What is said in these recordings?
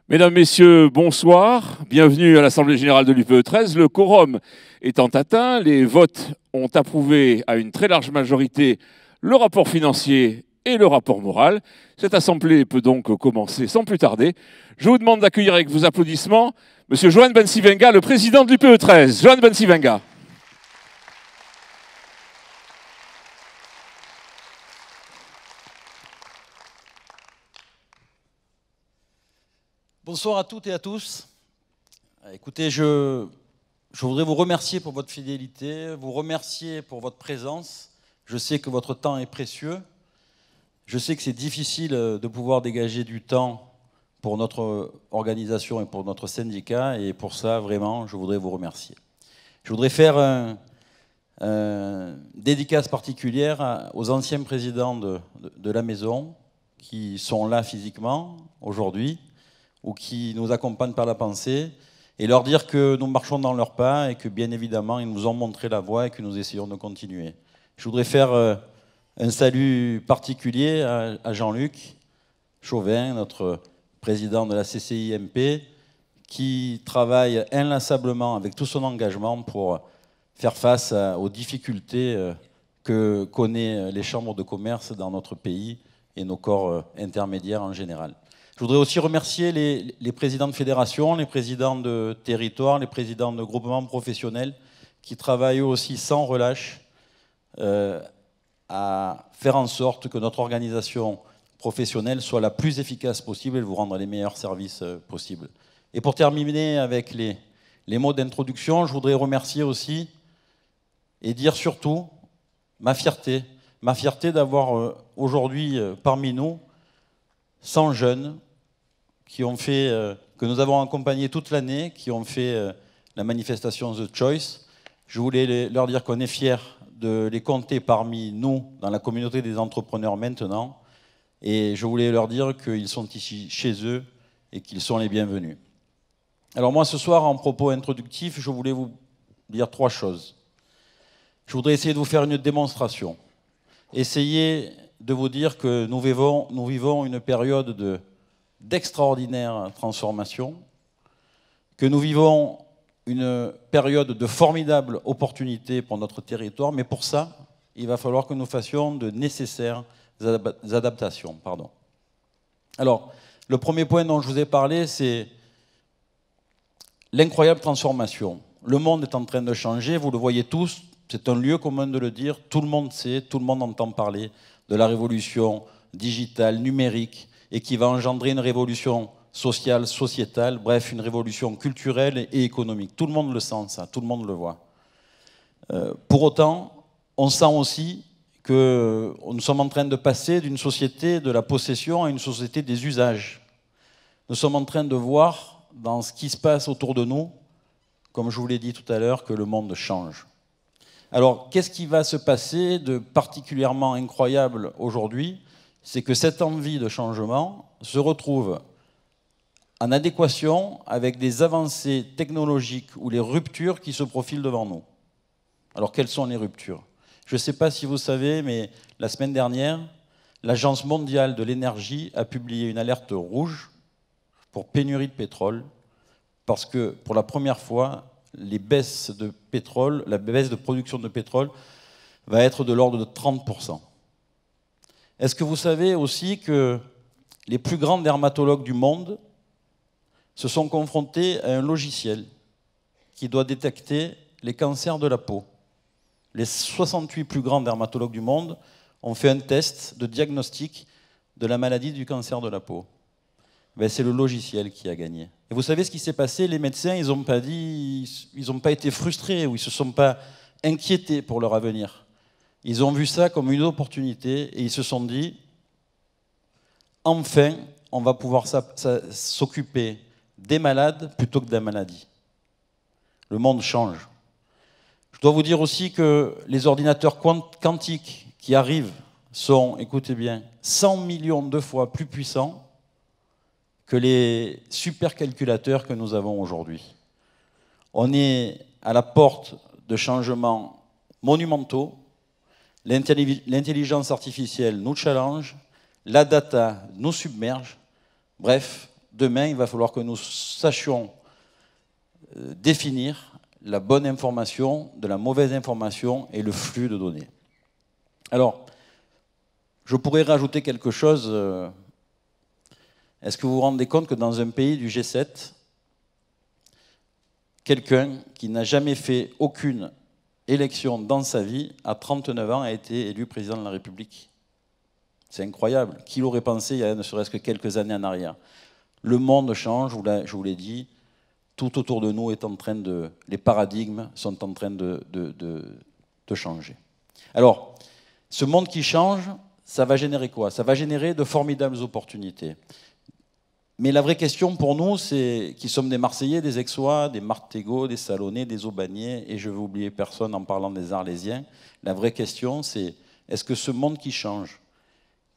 Mesdames, Messieurs, bonsoir. Bienvenue à l'Assemblée Générale de l'UPE 13. Le quorum étant atteint, les votes ont approuvé à une très large majorité le rapport financier et le rapport moral. Cette Assemblée peut donc commencer sans plus tarder. Je vous demande d'accueillir avec vos applaudissements M. Joan Bensivenga, le président de l'UPE 13. Joan Bensivenga. Bonsoir à toutes et à tous. Écoutez, je voudrais vous remercier pour votre fidélité, vous remercier pour votre présence. Je sais que votre temps est précieux. Je sais que c'est difficile de pouvoir dégager du temps pour notre organisation et pour notre syndicat. Et pour ça, vraiment, je voudrais vous remercier. Je voudrais faire une dédicace particulière aux anciens présidents de la maison qui sont là physiquement aujourd'hui, ou qui nous accompagnent par la pensée, et leur dire que nous marchons dans leurs pas et que bien évidemment ils nous ont montré la voie et que nous essayons de continuer. Je voudrais faire un salut particulier à Jean-Luc Chauvin, notre président de la CCIMP, qui travaille inlassablement avec tout son engagement pour faire face aux difficultés que connaissent les chambres de commerce dans notre pays et nos corps intermédiaires en général. Je voudrais aussi remercier les présidents de fédération, les présidents de territoire, les présidents de groupements professionnels qui travaillent eux aussi sans relâche à faire en sorte que notre organisation professionnelle soit la plus efficace possible et vous rendre les meilleurs services possibles. Et pour terminer avec les mots d'introduction, je voudrais remercier aussi et dire surtout ma fierté d'avoir aujourd'hui parmi nous 100 jeunes qui ont fait, que nous avons accompagnés toute l'année, qui ont fait la manifestation The Choice. Je voulais leur dire qu'on est fiers de les compter parmi nous, dans la communauté des entrepreneurs maintenant. Et je voulais leur dire qu'ils sont ici chez eux et qu'ils sont les bienvenus. Alors moi, ce soir, en propos introductif, je voulais vous dire 3 choses. Je voudrais essayer de vous faire une démonstration. Essayer de vous dire que nous vivons une période d'extraordinaire transformation, que nous vivons une période de formidable opportunité pour notre territoire, mais pour ça, il va falloir que nous fassions de nécessaires adaptations. Alors, le premier point dont je vous ai parlé, c'est l'incroyable transformation. Le monde est en train de changer, vous le voyez tous, c'est un lieu commun de le dire, tout le monde sait, tout le monde entend parler de la révolution digitale, numérique, et qui va engendrer une révolution sociale, sociétale, bref, une révolution culturelle et économique. Tout le monde le sent, ça, tout le monde le voit. Pour autant, on sent aussi que nous sommes en train de passer d'une société de la possession à une société des usages. Nous sommes en train de voir, dans ce qui se passe autour de nous, comme je vous l'ai dit tout à l'heure, que le monde change. Alors, qu'est-ce qui va se passer de particulièrement incroyable aujourd'hui ? C'est que cette envie de changement se retrouve en adéquation avec des avancées technologiques ou les ruptures qui se profilent devant nous. Alors, quelles sont les ruptures ? Je ne sais pas si vous savez, mais la semaine dernière, l'Agence mondiale de l'énergie a publié une alerte rouge pour pénurie de pétrole, parce que pour la première fois, les baisses de pétrole, la baisse de production de pétrole va être de l'ordre de 30%. Est-ce que vous savez aussi que les plus grands dermatologues du monde se sont confrontés à un logiciel qui doit détecter les cancers de la peau? Les 68 plus grands dermatologues du monde ont fait un test de diagnostic de la maladie du cancer de la peau. C'est le logiciel qui a gagné. Et vous savez ce qui s'est passé? Les médecins, ils n'ont pas été frustrés ou ils ne se sont pas inquiétés pour leur avenir. Ils ont vu ça comme une opportunité et ils se sont dit « Enfin, on va pouvoir s'occuper des malades plutôt que de la maladie. » Le monde change. Je dois vous dire aussi que les ordinateurs quantiques qui arrivent sont, écoutez bien, 100 millions de fois plus puissants que les supercalculateurs que nous avons aujourd'hui. On est à la porte de changements monumentaux. L'intelligence artificielle nous challenge, la data nous submerge. Bref, demain, il va falloir que nous sachions définir la bonne information de la mauvaise information et le flux de données. Alors, je pourrais rajouter quelque chose. Est-ce que vous vous rendez compte que dans un pays du G7, quelqu'un qui n'a jamais fait aucune élection dans sa vie, à 39 ans, a été élu président de la République? C'est incroyable. Qui l'aurait pensé il y a ne serait-ce que quelques années en arrière? Le monde change, je vous l'ai dit, tout autour de nous est en train de... Les paradigmes sont en train de changer. Alors, ce monde qui change, ça va générer quoi? Ça va générer de formidables opportunités. Mais la vraie question pour nous, c'est qui sommes des Marseillais, des Aixois, des Martégots, des Salonnais, des Aubagnais, et je ne vais oublier personne en parlant des Arlésiens, la vraie question, c'est est-ce que ce monde qui change,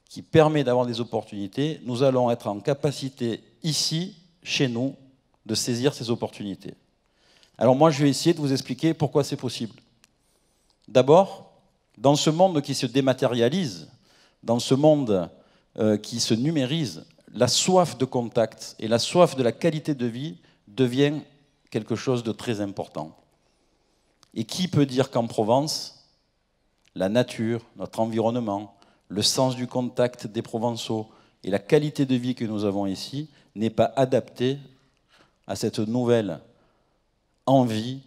qui permet d'avoir des opportunités, nous allons être en capacité, ici, chez nous, de saisir ces opportunités? Alors moi, je vais essayer de vous expliquer pourquoi c'est possible. D'abord, dans ce monde qui se dématérialise, dans ce monde qui se numérise, la soif de contact et la soif de la qualité de vie devient quelque chose de très important. Et qui peut dire qu'en Provence, la nature, notre environnement, le sens du contact des Provençaux et la qualité de vie que nous avons ici n'est pas adapté à cette nouvelle envie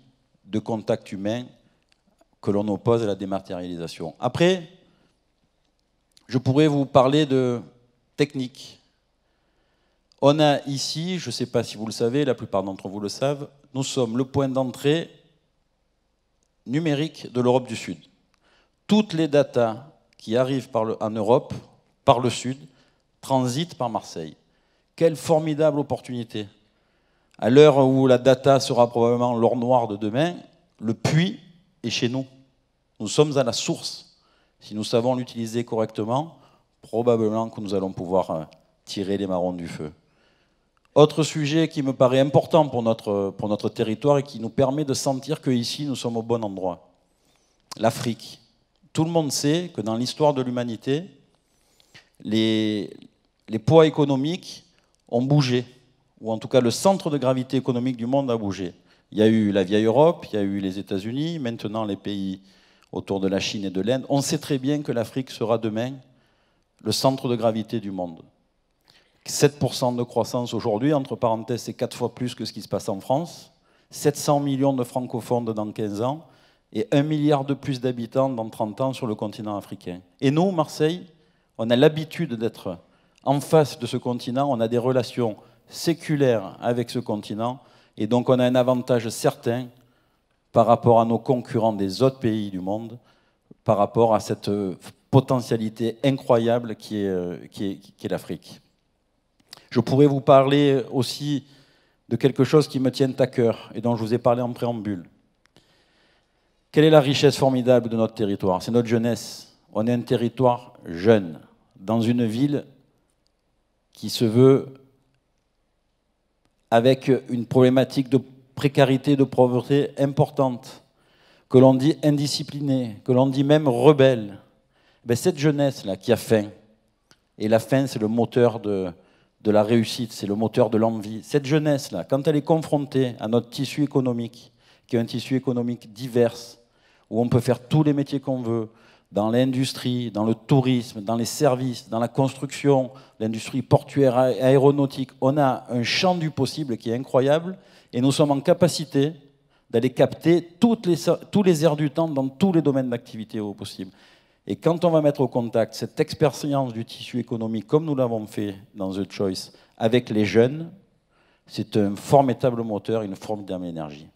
de contact humain que l'on oppose à la dématérialisation. Après, je pourrais vous parler de technique. On a ici, je ne sais pas si vous le savez, la plupart d'entre vous le savent, nous sommes le point d'entrée numérique de l'Europe du Sud. Toutes les datas qui arrivent en Europe, par le Sud, transitent par Marseille. Quelle formidable opportunité! À l'heure où la data sera probablement l'or noir de demain, le puits est chez nous. Nous sommes à la source. Si nous savons l'utiliser correctement, probablement que nous allons pouvoir tirer les marrons du feu. Autre sujet qui me paraît important pour notre territoire et qui nous permet de sentir qu'ici, nous sommes au bon endroit. L'Afrique. Tout le monde sait que dans l'histoire de l'humanité, les poids économiques ont bougé, ou en tout cas le centre de gravité économique du monde a bougé. Il y a eu la vieille Europe, il y a eu les États-Unis, maintenant les pays autour de la Chine et de l'Inde. On sait très bien que l'Afrique sera demain le centre de gravité du monde. 7% de croissance aujourd'hui, entre parenthèses, c'est 4 fois plus que ce qui se passe en France. 700 millions de francophones dans 15 ans et 1 milliard de plus d'habitants dans 30 ans sur le continent africain. Et nous, Marseille, on a l'habitude d'être en face de ce continent, on a des relations séculaires avec ce continent, et donc on a un avantage certain par rapport à nos concurrents des autres pays du monde, par rapport à cette potentialité incroyable qui est l'Afrique. Je pourrais vous parler aussi de quelque chose qui me tient à cœur et dont je vous ai parlé en préambule. Quelle est la richesse formidable de notre territoire? C'est notre jeunesse. On est un territoire jeune, dans une ville qui se veut avec une problématique de précarité, de pauvreté importante, que l'on dit indisciplinée, que l'on dit même rebelle. Ben cette jeunesse-là qui a faim, et la faim c'est le moteur de la réussite, c'est le moteur de l'envie. Cette jeunesse-là, quand elle est confrontée à notre tissu économique, qui est un tissu économique divers, où on peut faire tous les métiers qu'on veut, dans l'industrie, dans le tourisme, dans les services, dans la construction, l'industrie portuaire, aéronautique, on a un champ du possible qui est incroyable, et nous sommes en capacité d'aller capter tous les airs du temps dans tous les domaines d'activité au possible. Et quand on va mettre au contact cette expérience du tissu économique, comme nous l'avons fait dans The Choice, avec les jeunes, c'est un formidable moteur, une formidable énergie.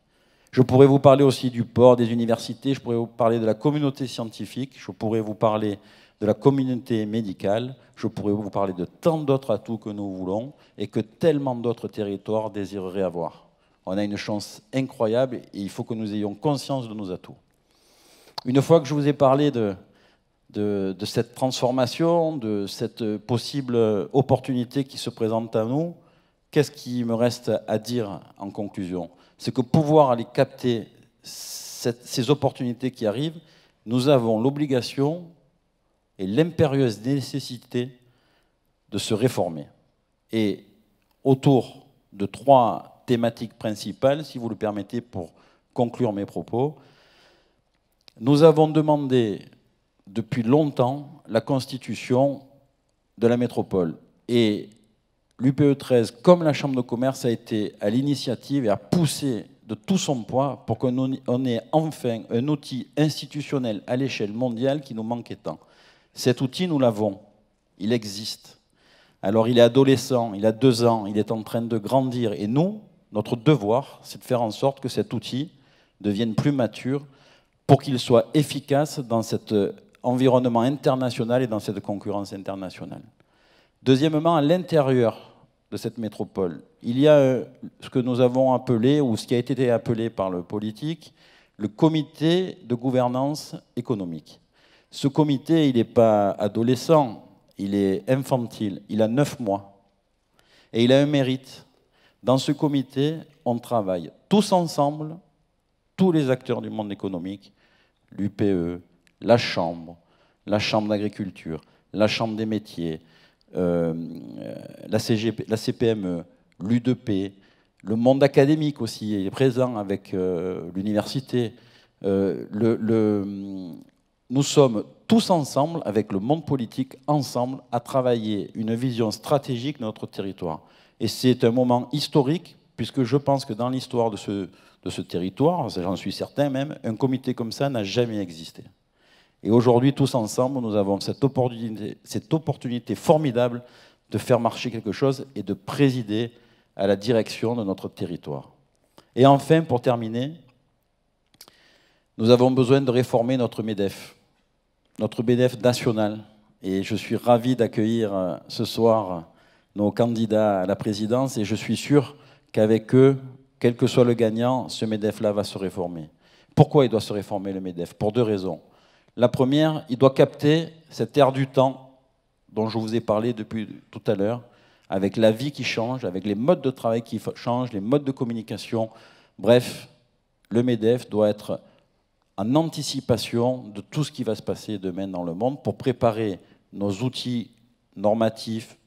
Je pourrais vous parler aussi du port, des universités, je pourrais vous parler de la communauté scientifique, je pourrais vous parler de la communauté médicale, je pourrais vous parler de tant d'autres atouts que nous voulons et que tellement d'autres territoires désireraient avoir. On a une chance incroyable et il faut que nous ayons conscience de nos atouts. Une fois que je vous ai parlé de cette transformation, de cette possible opportunité qui se présente à nous, qu'est-ce qui me reste à dire en conclusion? C'est que pouvoir aller capter ces opportunités qui arrivent, nous avons l'obligation et l'impérieuse nécessité de se réformer. Et autour de 3 thématiques principales, si vous le permettez, pour conclure mes propos. Nous avons demandé depuis longtemps la constitution de la métropole. Et l'UPE 13, comme la Chambre de commerce, a été à l'initiative et a poussé de tout son poids pour qu'on ait enfin un outil institutionnel à l'échelle mondiale qui nous manquait tant. Cet outil, nous l'avons. Il existe. Alors, il est adolescent, il a 2 ans, il est en train de grandir. Et nous, notre devoir, c'est de faire en sorte que cet outil devienne plus mature pour qu'il soit efficace dans cet environnement international et dans cette concurrence internationale. Deuxièmement, à l'intérieur de cette métropole, il y a ce que nous avons appelé, ou ce qui a été appelé par le politique, le comité de gouvernance économique. Ce comité, il n'est pas adolescent, il est infantile, il a 9 mois. Et il a un mérite. Dans ce comité, on travaille tous ensemble, tous les acteurs du monde économique, l'UPE, la Chambre d'agriculture, la Chambre des métiers, la CPME, l'U2P, le monde académique aussi est présent avec l'université. Nous sommes tous ensemble, avec le monde politique, ensemble, à travailler une vision stratégique de notre territoire. Et c'est un moment historique, puisque je pense que dans l'histoire de ce territoire, j'en suis certain même, un comité comme ça n'a jamais existé. Et aujourd'hui, tous ensemble, nous avons cette opportunité formidable de faire marcher quelque chose et de présider à la direction de notre territoire. Et enfin, pour terminer, nous avons besoin de réformer notre MEDEF national. Et je suis ravi d'accueillir ce soir nos candidats à la présidence et je suis sûr qu'avec eux, quel que soit le gagnant, ce MEDEF-là va se réformer. Pourquoi il doit se réformer, le MEDEF? Pour 2 raisons. La première, il doit capter cette ère du temps dont je vous ai parlé depuis tout à l'heure, avec la vie qui change, avec les modes de travail qui changent, les modes de communication. Bref, le MEDEF doit être en anticipation de tout ce qui va se passer demain dans le monde pour préparer nos outils normatifs,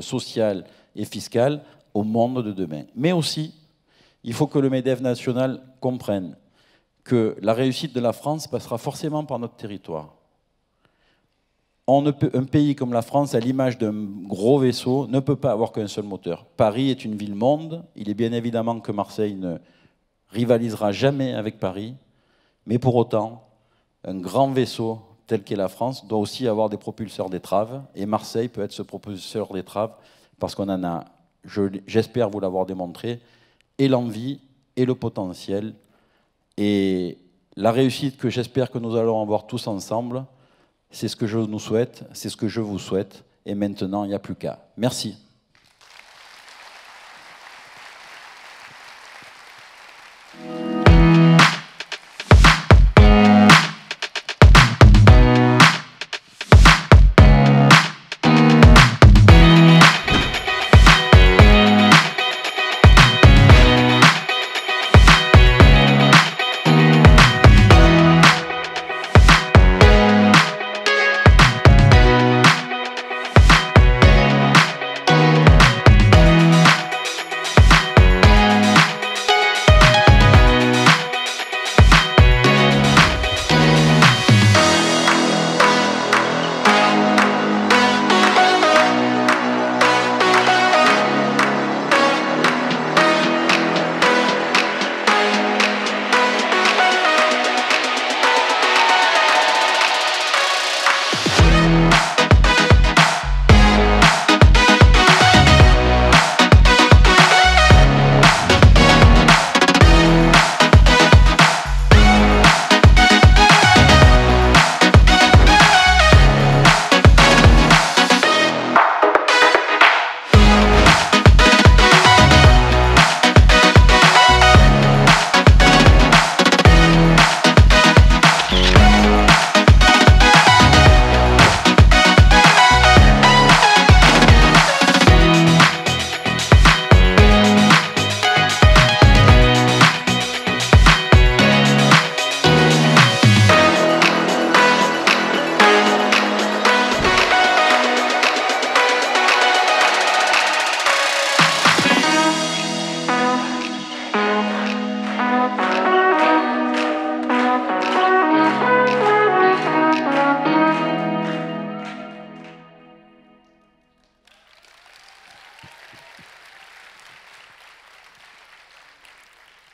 sociaux et fiscaux au monde de demain. Mais aussi, il faut que le MEDEF national comprenne que la réussite de la France passera forcément par notre territoire. Un pays comme la France, à l'image d'un gros vaisseau, ne peut pas avoir qu'un seul moteur. Paris est une ville-monde. Il est bien évidemment que Marseille ne rivalisera jamais avec Paris. Mais pour autant, un grand vaisseau tel qu'est la France doit aussi avoir des propulseurs d'étrave. Et Marseille peut être ce propulseur d'étrave parce qu'on en a, j'espère vous l'avoir démontré, et l'envie et le potentiel. Et la réussite que j'espère que nous allons avoir tous ensemble, c'est ce que je nous souhaite, c'est ce que je vous souhaite. Et maintenant, il n'y a plus qu'à. Merci.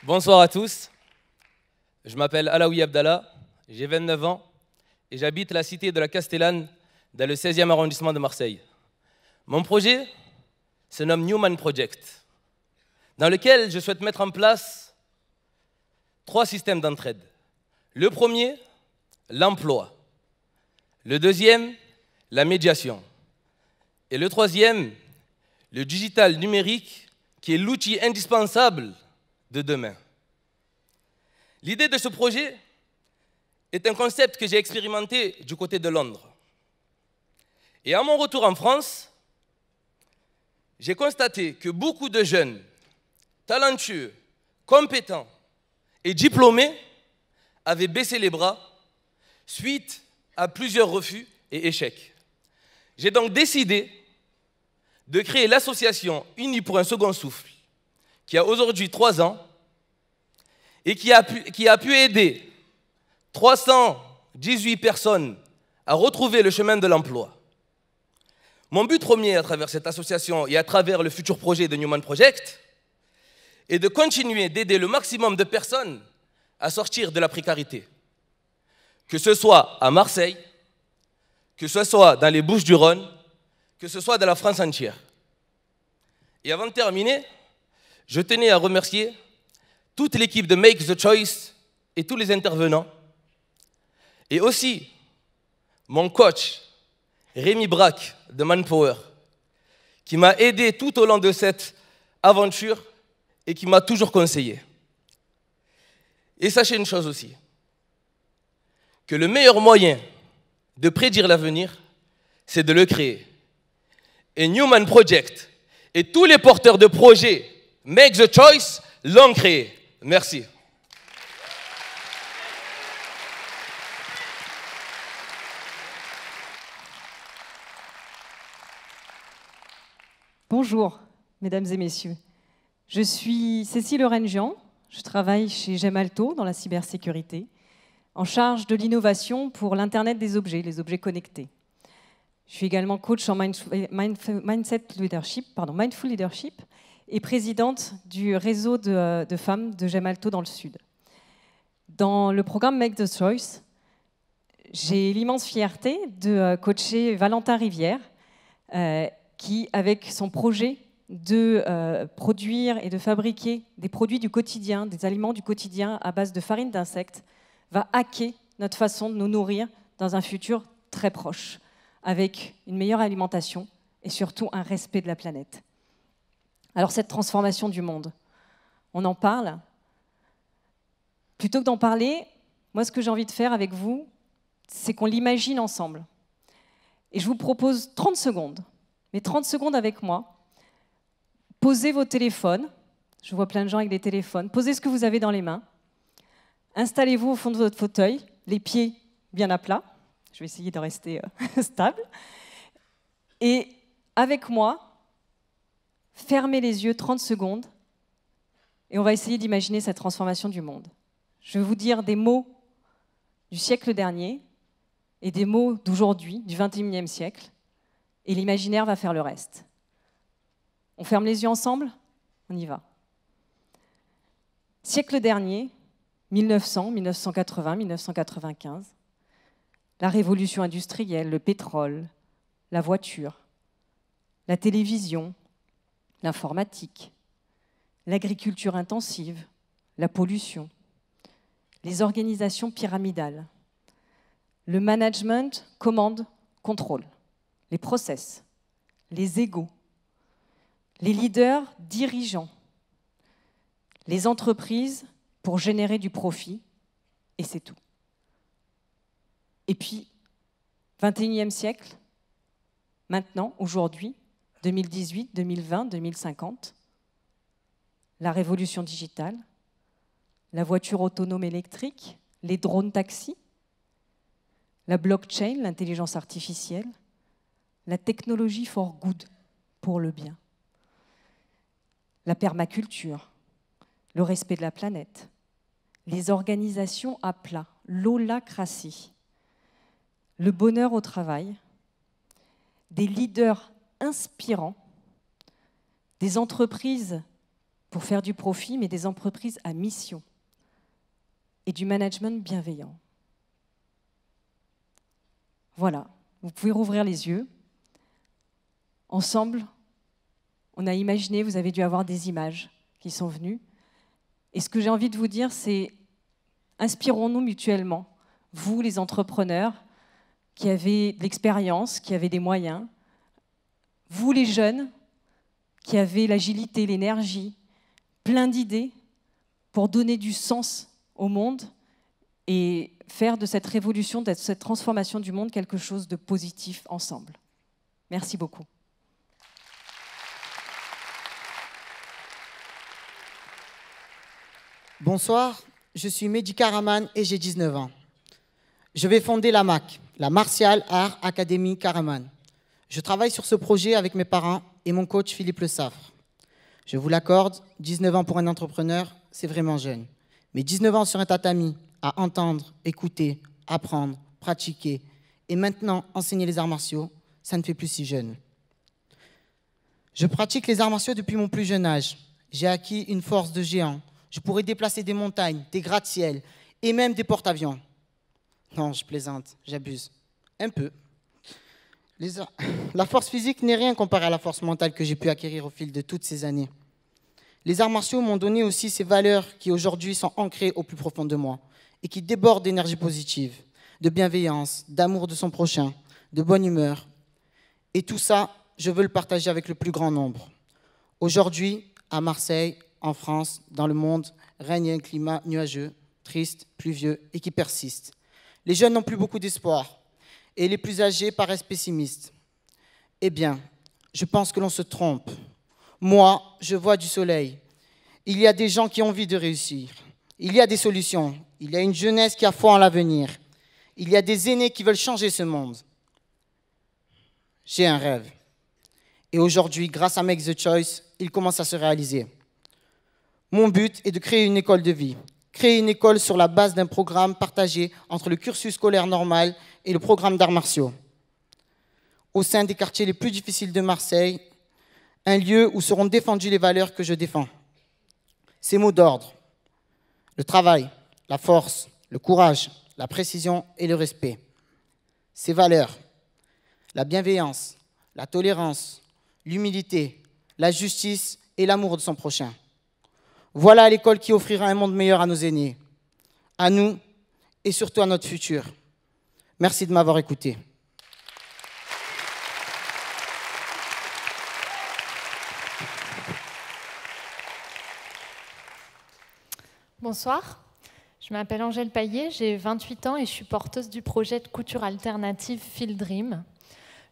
Bonsoir à tous. Je m'appelle Alaoui Abdallah, j'ai 29 ans et j'habite la cité de la Castellane dans le 16e arrondissement de Marseille. Mon projet se nomme Newman Project, dans lequel je souhaite mettre en place 3 systèmes d'entraide. Le premier, l'emploi. Le deuxième, la médiation. Et le troisième, le digital numérique, qui est l'outil indispensable de demain. L'idée de ce projet est un concept que j'ai expérimenté du côté de Londres. Et à mon retour en France, j'ai constaté que beaucoup de jeunes, talentueux, compétents et diplômés avaient baissé les bras suite à plusieurs refus et échecs. J'ai donc décidé de créer l'association Unis pour un second souffle, qui a aujourd'hui 3 ans et qui a pu aider 318 personnes à retrouver le chemin de l'emploi. Mon but premier à travers cette association et à travers le futur projet de Newman Project est de continuer d'aider le maximum de personnes à sortir de la précarité. Que ce soit à Marseille, que ce soit dans les Bouches-du-Rhône, que ce soit dans la France entière. Et avant de terminer, je tenais à remercier toute l'équipe de Make the Choice et tous les intervenants. Et aussi mon coach, Rémi Braque de Manpower, qui m'a aidé tout au long de cette aventure et qui m'a toujours conseillé. Et sachez une chose aussi, que le meilleur moyen de prédire l'avenir, c'est de le créer. Et Newman Project et tous les porteurs de projets Make the Choice l'ont créé. Merci. Bonjour, mesdames et messieurs. Je suis Cécile Eurengian, je travaille chez Gemalto dans la cybersécurité, en charge de l'innovation pour l'Internet des objets, les objets connectés. Je suis également coach en Mindful Leadership et présidente du réseau de femmes de Gemalto dans le Sud. Dans le programme Make the Choice, j'ai l'immense fierté de coacher Valentin Rivière, qui, avec son projet de produire et de fabriquer des produits du quotidien, des aliments du quotidien à base de farine d'insectes, va hacker notre façon de nous nourrir dans un futur très proche, avec une meilleure alimentation et surtout un respect de la planète. Alors cette transformation du monde, on en parle. Plutôt que d'en parler, moi ce que j'ai envie de faire avec vous, c'est qu'on l'imagine ensemble. Et je vous propose 30 secondes, mais 30 secondes avec moi. Posez vos téléphones, je vois plein de gens avec des téléphones, posez ce que vous avez dans les mains, installez-vous au fond de votre fauteuil, les pieds bien à plat, je vais essayer de rester stable, et avec moi, fermez les yeux 30 secondes, et on va essayer d'imaginer cette transformation du monde. Je vais vous dire des mots du siècle dernier, et des mots d'aujourd'hui, du XXIe siècle, et l'imaginaire va faire le reste. On ferme les yeux ensemble? On y va. Siècle dernier, 1900, 1980, 1995, la révolution industrielle, le pétrole, la voiture, la télévision, l'informatique, l'agriculture intensive, la pollution, les organisations pyramidales, le management, commande, contrôle, les process, les égos, les leaders dirigeants, les entreprises pour générer du profit, et c'est tout. Et puis, 21e siècle, maintenant, aujourd'hui, 2018, 2020, 2050, la révolution digitale, la voiture autonome électrique, les drones taxis, la blockchain, l'intelligence artificielle, la technologie for good, pour le bien, la permaculture, le respect de la planète, les organisations à plat, l'holacratie, le bonheur au travail, des leaders inspirants, des entreprises pour faire du profit, mais des entreprises à mission et du management bienveillant. Voilà, vous pouvez rouvrir les yeux. Ensemble, on a imaginé, vous avez dû avoir des images qui sont venues. Et ce que j'ai envie de vous dire, c'est inspirons-nous mutuellement, vous les entrepreneurs qui avez de l'expérience, qui avez des moyens, vous les jeunes qui avez l'agilité, l'énergie, plein d'idées pour donner du sens au monde et faire de cette révolution, de cette transformation du monde quelque chose de positif ensemble. Merci beaucoup. Bonsoir, je suis Mehdi Karaman et j'ai 19 ans. Je vais fonder la MAC, la Martial Art Academy Karaman. Je travaille sur ce projet avec mes parents et mon coach Philippe Le Saffre. Je vous l'accorde, 19 ans pour un entrepreneur, c'est vraiment jeune. Mais 19 ans sur un tatami, à entendre, écouter, apprendre, pratiquer et maintenant enseigner les arts martiaux, ça ne fait plus si jeune. Je pratique les arts martiaux depuis mon plus jeune âge. J'ai acquis une force de géant. Je pourrais déplacer des montagnes, des gratte-ciels et même des porte-avions. Non, je plaisante, j'abuse. Un peu. La force physique n'est rien comparée à la force mentale que j'ai pu acquérir au fil de toutes ces années. Les arts martiaux m'ont donné aussi ces valeurs qui aujourd'hui sont ancrées au plus profond de moi et qui débordent d'énergie positive, de bienveillance, d'amour de son prochain, de bonne humeur. Et tout ça, je veux le partager avec le plus grand nombre. Aujourd'hui, à Marseille, en France, dans le monde, règne un climat nuageux, triste, pluvieux et qui persiste. Les jeunes n'ont plus beaucoup d'espoir et les plus âgés paraissent pessimistes. Eh bien, je pense que l'on se trompe. Moi, je vois du soleil. Il y a des gens qui ont envie de réussir. Il y a des solutions. Il y a une jeunesse qui a foi en l'avenir. Il y a des aînés qui veulent changer ce monde. J'ai un rêve. Et aujourd'hui, grâce à Make the Choice, il commence à se réaliser. Mon but est de créer une école de vie. Créer une école sur la base d'un programme partagé entre le cursus scolaire normal et le programme d'arts martiaux. Au sein des quartiers les plus difficiles de Marseille, un lieu où seront défendues les valeurs que je défends. Ces mots d'ordre, le travail, la force, le courage, la précision et le respect. Ces valeurs, la bienveillance, la tolérance, l'humilité, la justice et l'amour de son prochain. Voilà l'école qui offrira un monde meilleur à nos aînés, à nous et surtout à notre futur. Merci de m'avoir écouté. Bonsoir, je m'appelle Angèle Paillet, j'ai 28 ans et je suis porteuse du projet de couture alternative Field Dream.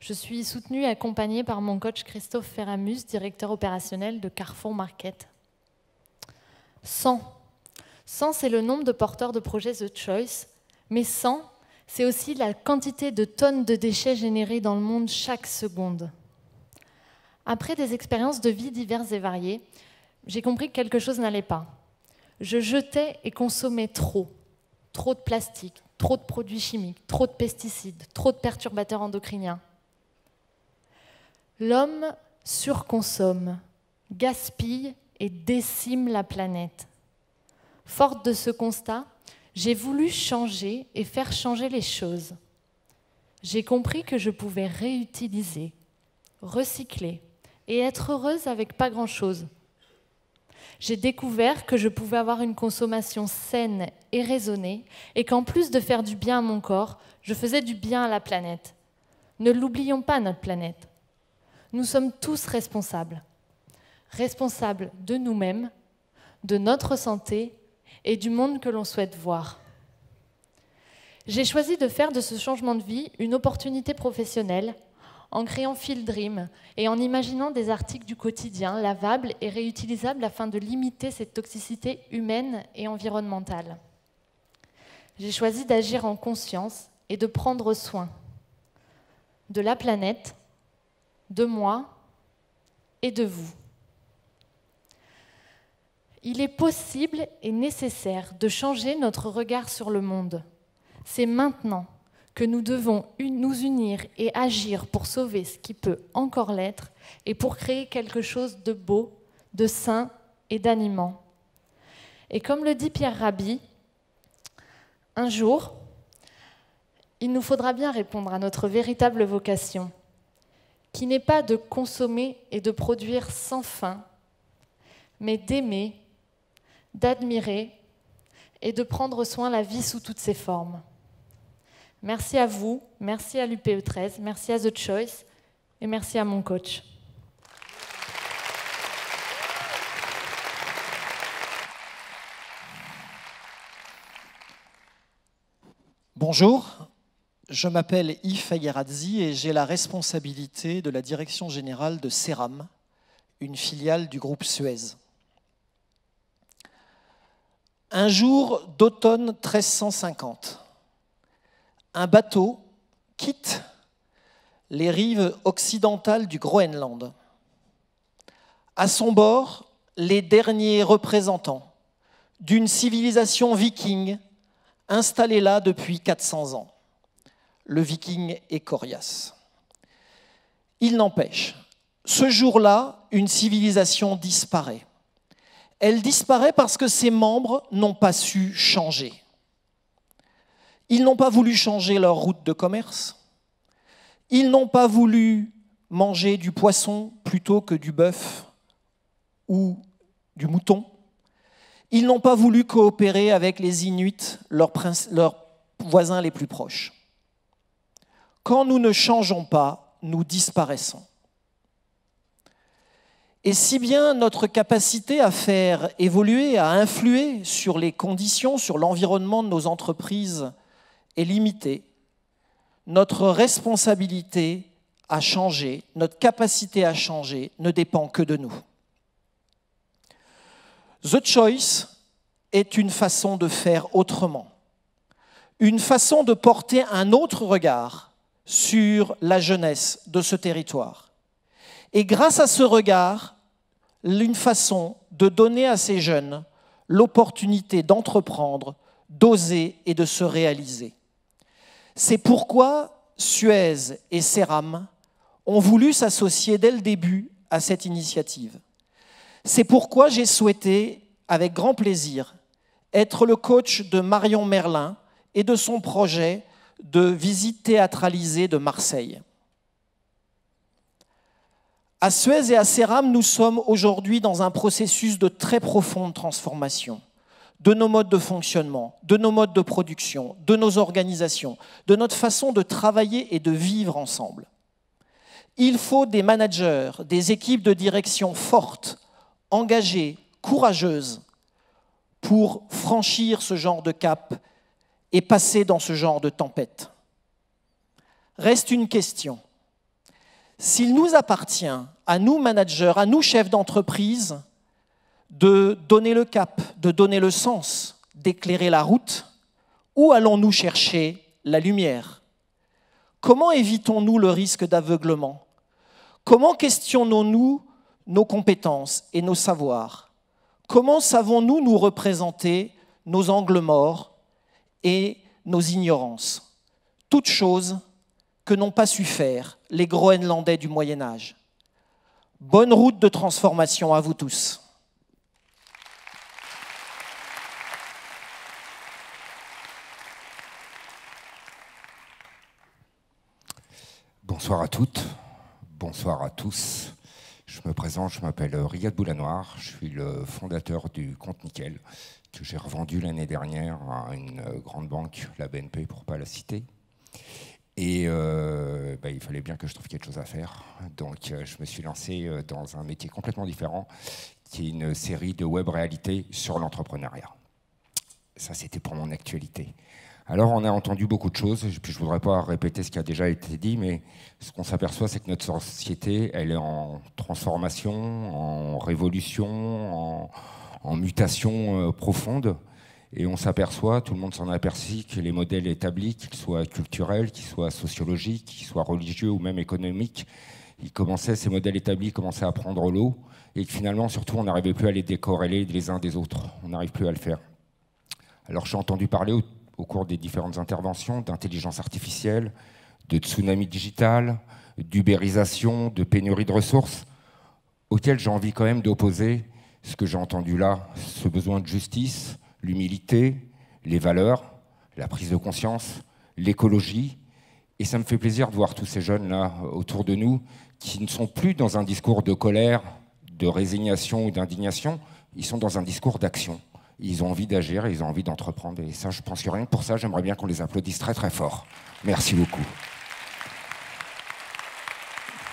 Je suis soutenue et accompagnée par mon coach Christophe Ferramus, directeur opérationnel de Carrefour Market. 100. 100, c'est le nombre de porteurs de projets The Choice, mais 100, c'est aussi la quantité de tonnes de déchets générés dans le monde chaque seconde. Après des expériences de vie diverses et variées, j'ai compris que quelque chose n'allait pas. Je jetais et consommais trop. Trop de plastique, trop de produits chimiques, trop de pesticides, trop de perturbateurs endocriniens. L'homme surconsomme, gaspille et décime la planète. Forte de ce constat, j'ai voulu changer et faire changer les choses. J'ai compris que je pouvais réutiliser, recycler et être heureuse avec pas grand-chose. J'ai découvert que je pouvais avoir une consommation saine et raisonnée et qu'en plus de faire du bien à mon corps, je faisais du bien à la planète. Ne l'oublions pas, notre planète. Nous sommes tous responsables. Responsables de nous-mêmes, de notre santé et du monde que l'on souhaite voir. J'ai choisi de faire de ce changement de vie une opportunité professionnelle en créant Field Dream et en imaginant des articles du quotidien lavables et réutilisables afin de limiter cette toxicité humaine et environnementale. J'ai choisi d'agir en conscience et de prendre soin de la planète, de moi et de vous. Il est possible et nécessaire de changer notre regard sur le monde. C'est maintenant que nous devons nous unir et agir pour sauver ce qui peut encore l'être et pour créer quelque chose de beau, de sain et d'animants. Et comme le dit Pierre Rabhi, un jour, il nous faudra bien répondre à notre véritable vocation, qui n'est pas de consommer et de produire sans fin, mais d'aimer, d'admirer et de prendre soin de la vie sous toutes ses formes. Merci à vous, merci à l'UPE 13, merci à The Choice et merci à mon coach. Bonjour, je m'appelle Yves Fayeradzi et j'ai la responsabilité de la direction générale de Ceram, une filiale du groupe Suez. Un jour d'automne 1350, un bateau quitte les rives occidentales du Groenland. À son bord, les derniers représentants d'une civilisation viking installée là depuis 400 ans, le viking Écorias. Il n'empêche, ce jour-là, une civilisation disparaît. Elle disparaît parce que ses membres n'ont pas su changer. Ils n'ont pas voulu changer leur route de commerce. Ils n'ont pas voulu manger du poisson plutôt que du bœuf ou du mouton. Ils n'ont pas voulu coopérer avec les Inuits, leurs voisins les plus proches. Quand nous ne changeons pas, nous disparaissons. Et si bien notre capacité à faire évoluer, à influer sur les conditions, sur l'environnement de nos entreprises est limitée, notre responsabilité à changer, notre capacité à changer ne dépend que de nous. The Choice est une façon de faire autrement, une façon de porter un autre regard sur la jeunesse de ce territoire. Et grâce à ce regard, une façon de donner à ces jeunes l'opportunité d'entreprendre, d'oser et de se réaliser. C'est pourquoi Suez et Ceram ont voulu s'associer dès le début à cette initiative. C'est pourquoi j'ai souhaité, avec grand plaisir, être le coach de Marion Merlin et de son projet de visite théâtralisée de Marseille. À Suez et à Ceram, nous sommes aujourd'hui dans un processus de très profonde transformation de nos modes de fonctionnement, de nos modes de production, de nos organisations, de notre façon de travailler et de vivre ensemble. Il faut des managers, des équipes de direction fortes, engagées, courageuses, pour franchir ce genre de cap et passer dans ce genre de tempête. Reste une question. S'il nous appartient, à nous managers, à nous chefs d'entreprise, de donner le cap, de donner le sens, d'éclairer la route, où allons-nous chercher la lumière? Comment évitons-nous le risque d'aveuglement? Comment questionnons-nous nos compétences et nos savoirs? Comment savons-nous nous représenter nos angles morts et nos ignorances? Toutes choses que n'ont pas su faire les Groenlandais du Moyen-Âge. Bonne route de transformation à vous tous. Bonsoir à toutes, bonsoir à tous. Je me présente, je m'appelle Riyad Boulanoir, je suis le fondateur du Compte Nickel que j'ai revendu l'année dernière à une grande banque, la BNP pour ne pas la citer. Et il fallait bien que je trouve quelque chose à faire. Donc je me suis lancé dans un métier complètement différent, qui est une série de web réalité sur l'entrepreneuriat. Ça, c'était pour mon actualité. Alors, on a entendu beaucoup de choses, puis je ne voudrais pas répéter ce qui a déjà été dit, mais ce qu'on s'aperçoit, c'est que notre société, elle est en transformation, en révolution, en mutation profonde. Et on s'aperçoit, tout le monde s'en aperçut, que les modèles établis, qu'ils soient culturels, qu'ils soient sociologiques, qu'ils soient religieux ou même économiques, ces modèles établis commençaient à prendre l'eau, et que finalement, surtout, on n'arrivait plus à les décorréler les uns des autres. On n'arrive plus à le faire. Alors, j'ai entendu parler au cours des différentes interventions d'intelligence artificielle, de tsunami digital, d'ubérisation, de pénurie de ressources, auxquelles j'ai envie quand même d'opposer Ce que j'ai entendu là, ce besoin de justice, l'humilité, les valeurs, la prise de conscience, l'écologie. Et ça me fait plaisir de voir tous ces jeunes-là autour de nous qui ne sont plus dans un discours de colère, de résignation ou d'indignation, ils sont dans un discours d'action. Ils ont envie d'agir, ils ont envie d'entreprendre. Et ça, je pense que rien que pour ça, j'aimerais bien qu'on les applaudisse très très fort. Merci beaucoup.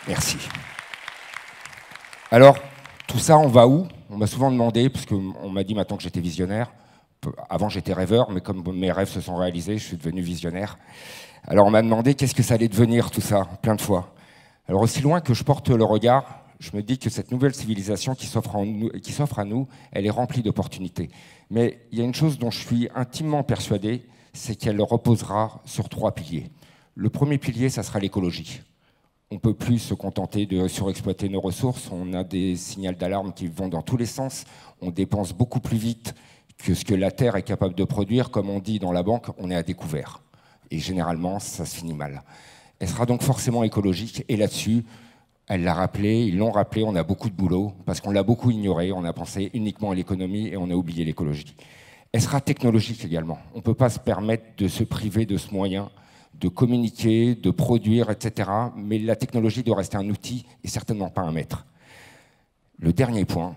Merci. Alors, tout ça, on va où? On m'a souvent demandé, parce qu'on m'a dit maintenant que j'étais visionnaire. Avant, j'étais rêveur, mais comme mes rêves se sont réalisés, je suis devenu visionnaire. Alors, on m'a demandé qu'est-ce que ça allait devenir, tout ça, plein de fois. Alors, aussi loin que je porte le regard, je me dis que cette nouvelle civilisation qui s'offre à nous, elle est remplie d'opportunités. Mais il y a une chose dont je suis intimement persuadé, c'est qu'elle reposera sur 3 piliers. Le premier pilier, ça sera l'écologie. On ne peut plus se contenter de surexploiter nos ressources. On a des signaux d'alarme qui vont dans tous les sens. On dépense beaucoup plus vite que ce que la Terre est capable de produire. Comme on dit dans la banque, on est à découvert. Et généralement, ça se finit mal. Elle sera donc forcément écologique. Et là-dessus, elle l'a rappelé, ils l'ont rappelé, on a beaucoup de boulot, parce qu'on l'a beaucoup ignoré, on a pensé uniquement à l'économie et on a oublié l'écologie. Elle sera technologique également. On ne peut pas se permettre de se priver de ce moyen de communiquer, de produire, etc. Mais la technologie doit rester un outil et certainement pas un maître. Le dernier point,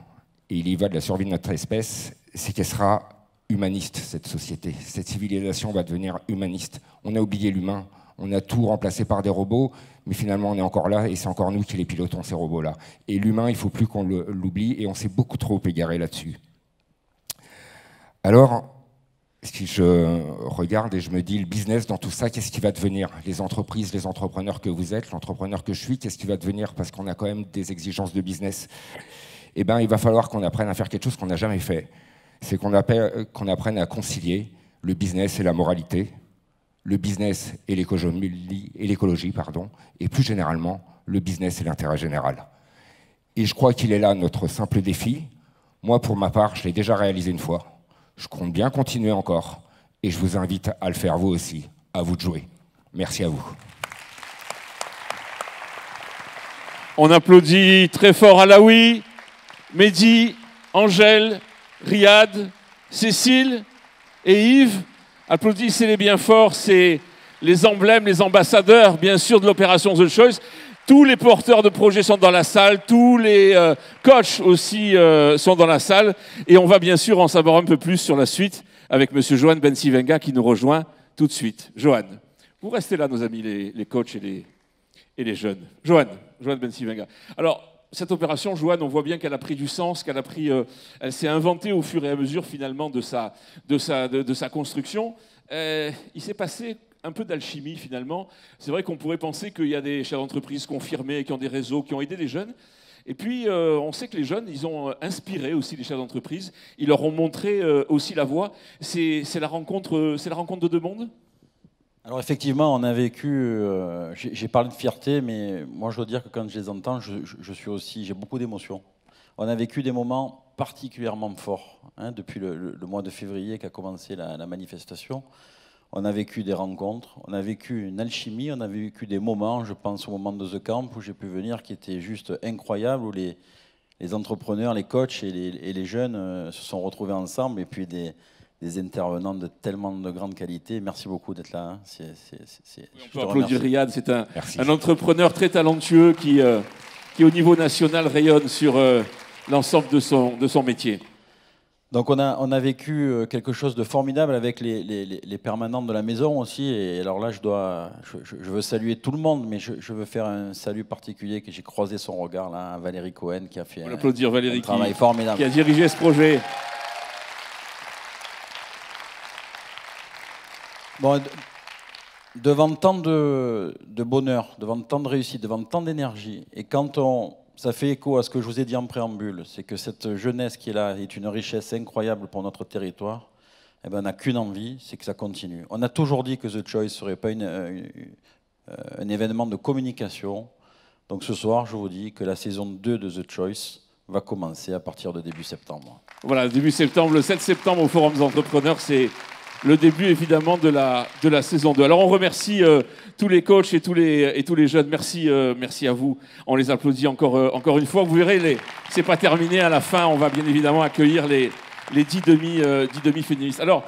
et il y va de la survie de notre espèce, c'est qu'elle sera humaniste, cette société. Cette civilisation va devenir humaniste. On a oublié l'humain, on a tout remplacé par des robots, mais finalement on est encore là et c'est encore nous qui les pilotons, ces robots-là. Et l'humain, il ne faut plus qu'on l'oublie et on s'est beaucoup trop égaré là-dessus. Alors, si je regarde et je me dis, le business dans tout ça, qu'est-ce qui va devenir? Les entreprises, les entrepreneurs que vous êtes, l'entrepreneur que je suis, qu'est-ce qui va devenir? Parce qu'on a quand même des exigences de business. Eh bien, il va falloir qu'on apprenne à faire quelque chose qu'on n'a jamais fait. C'est qu'on apprenne à concilier le business et la moralité, le business et l'écologie, et plus généralement, le business et l'intérêt général. Et je crois qu'il est là notre simple défi. Moi, pour ma part, je l'ai déjà réalisé une fois. Je compte bien continuer encore et je vous invite à le faire vous aussi. À vous de jouer. Merci à vous. On applaudit très fort Alaoui, Mehdi, Angèle, Riyad, Cécile et Yves. Applaudissez-les bien fort, c'est les emblèmes, les ambassadeurs, bien sûr, de l'opération The Choice. Tous les porteurs de projets sont dans la salle, tous les coachs aussi sont dans la salle. Et on va bien sûr en savoir un peu plus sur la suite avec M. Johan Bensivenga qui nous rejoint tout de suite. Johan, vous restez là, nos amis, les coachs et les jeunes. Johan Bensivenga. Alors, cette opération, Johan, on voit bien qu'elle a pris du sens, elle s'est inventée au fur et à mesure finalement de sa construction. Il s'est passé un peu d'alchimie finalement. C'est vrai qu'on pourrait penser qu'il y a des chefs d'entreprise confirmés, qui ont des réseaux, qui ont aidé les jeunes. Et puis, on sait que les jeunes, ils ont inspiré aussi les chefs d'entreprise. Ils leur ont montré aussi la voie. C'est la rencontre de deux mondes. Alors effectivement, on a vécu, j'ai parlé de fierté, mais moi je dois dire que quand je les entends, j'ai beaucoup d'émotions. On a vécu des moments particulièrement forts, hein, depuis le mois de février qu'a commencé la manifestation. On a vécu des rencontres, on a vécu une alchimie, on a vécu des moments, je pense au moment de The Camp où j'ai pu venir, qui étaient juste incroyables, où les entrepreneurs, les coachs et les jeunes se sont retrouvés ensemble, et puis des intervenants de tellement de grande qualité. Merci beaucoup d'être là. Hein. On peut applaudir Riyad, c'est un entrepreneur très talentueux qui au niveau national rayonne sur l'ensemble de son métier. Donc on a vécu quelque chose de formidable avec les permanents de la maison aussi. Et alors là, je veux saluer tout le monde, mais je veux faire un salut particulier que j'ai croisé son regard là, à Valérie Cohen qui a fait un travail formidable. Qui a dirigé ce projet. Bon, devant tant de bonheur, devant tant de réussite, devant tant d'énergie, et ça fait écho à ce que je vous ai dit en préambule, c'est que cette jeunesse qui est là est une richesse incroyable pour notre territoire. Eh ben, on n'a qu'une envie, c'est que ça continue. On a toujours dit que The Choice ne serait pas un événement de communication. Donc ce soir, je vous dis que la saison 2 de The Choice va commencer à partir de début septembre. Voilà, début septembre, le 7 septembre au Forum des entrepreneurs, c'est le début évidemment de la saison 2. Alors on remercie tous les coachs et tous les jeunes. Merci à vous. On les applaudit encore une fois. Vous verrez, c'est pas terminé. À la fin, on va bien évidemment accueillir les 10 demi-finalistes. Alors,